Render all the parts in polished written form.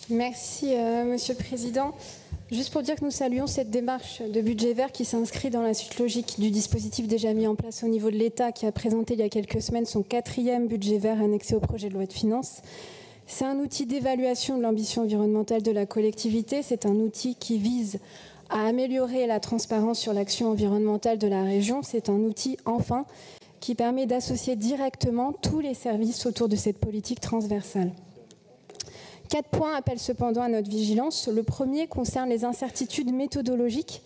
Merci, Monsieur le Président. Juste pour dire que nous saluons cette démarche de budget vert qui s'inscrit dans la suite logique du dispositif déjà mis en place au niveau de l'État, qui a présenté il y a quelques semaines son 4e budget vert annexé au projet de loi de finances. C'est un outil d'évaluation de l'ambition environnementale de la collectivité. C'est un outil qui vise à améliorer la transparence sur l'action environnementale de la région. C'est un outil, enfin, qui permet d'associer directement tous les services autour de cette politique transversale. 4 points appellent cependant à notre vigilance. Le premier concerne les incertitudes méthodologiques.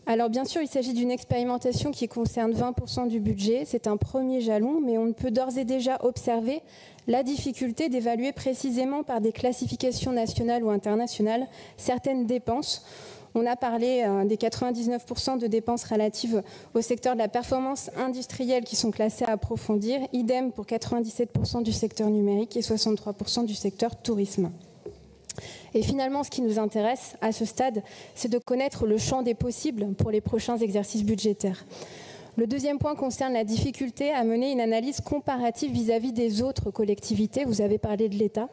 Alors bien sûr, il s'agit d'une expérimentation qui concerne 20% du budget. C'est un premier jalon, mais on peut d'ores et déjà observer la difficulté d'évaluer précisément par des classifications nationales ou internationales certaines dépenses. On a parlé des 99% de dépenses relatives au secteur de la performance industrielle qui sont classées à approfondir. Idem pour 97% du secteur numérique et 63% du secteur tourisme. Et finalement, ce qui nous intéresse à ce stade, c'est de connaître le champ des possibles pour les prochains exercices budgétaires. Le deuxième point concerne la difficulté à mener une analyse comparative vis-à-vis des autres collectivités. Vous avez parlé de l'État.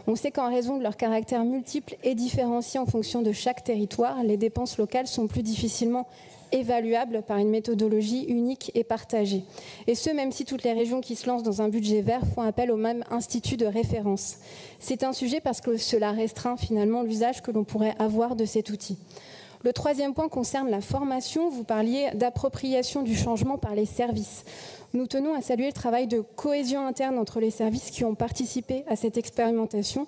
On sait qu'en raison de leur caractère multiple et différencié en fonction de chaque territoire, les dépenses locales sont plus difficilement évaluables par une méthodologie unique et partagée. Et ce, même si toutes les régions qui se lancent dans un budget vert font appel au même institut de référence. C'est un sujet parce que cela restreint finalement l'usage que l'on pourrait avoir de cet outil. Le troisième point concerne la formation. Vous parliez d'appropriation du changement par les services. Nous tenons à saluer le travail de cohésion interne entre les services qui ont participé à cette expérimentation.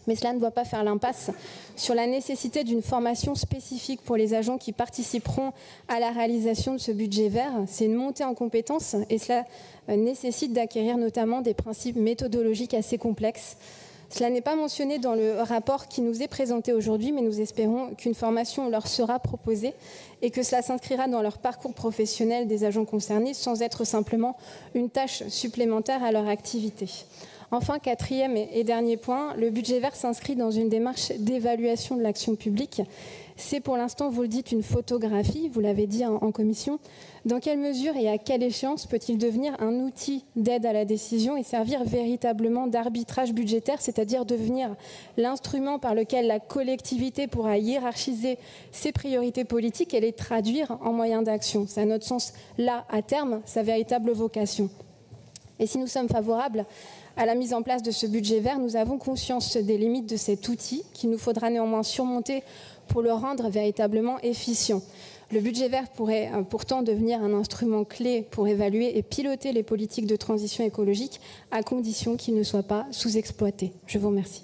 Mais cela ne doit pas faire l'impasse sur la nécessité d'une formation spécifique pour les agents qui participeront à la réalisation de ce budget vert. C'est une montée en compétences et cela nécessite d'acquérir notamment des principes méthodologiques assez complexes. Cela n'est pas mentionné dans le rapport qui nous est présenté aujourd'hui, mais nous espérons qu'une formation leur sera proposée et que cela s'inscrira dans leur parcours professionnel des agents concernés sans être simplement une tâche supplémentaire à leur activité. Enfin, quatrième et dernier point, le budget vert s'inscrit dans une démarche d'évaluation de l'action publique. C'est pour l'instant, vous le dites, une photographie, vous l'avez dit en commission. Dans quelle mesure et à quelle échéance peut-il devenir un outil d'aide à la décision et servir véritablement d'arbitrage budgétaire, c'est-à-dire devenir l'instrument par lequel la collectivité pourra hiérarchiser ses priorités politiques et les traduire en moyens d'action. C'est à notre sens, là, à terme, sa véritable vocation. Et si nous sommes favorables à la mise en place de ce budget vert, nous avons conscience des limites de cet outil qu'il nous faudra néanmoins surmonter pour le rendre véritablement efficient. Le budget vert pourrait pourtant devenir un instrument clé pour évaluer et piloter les politiques de transition écologique à condition qu'il ne soit pas sous-exploité. Je vous remercie.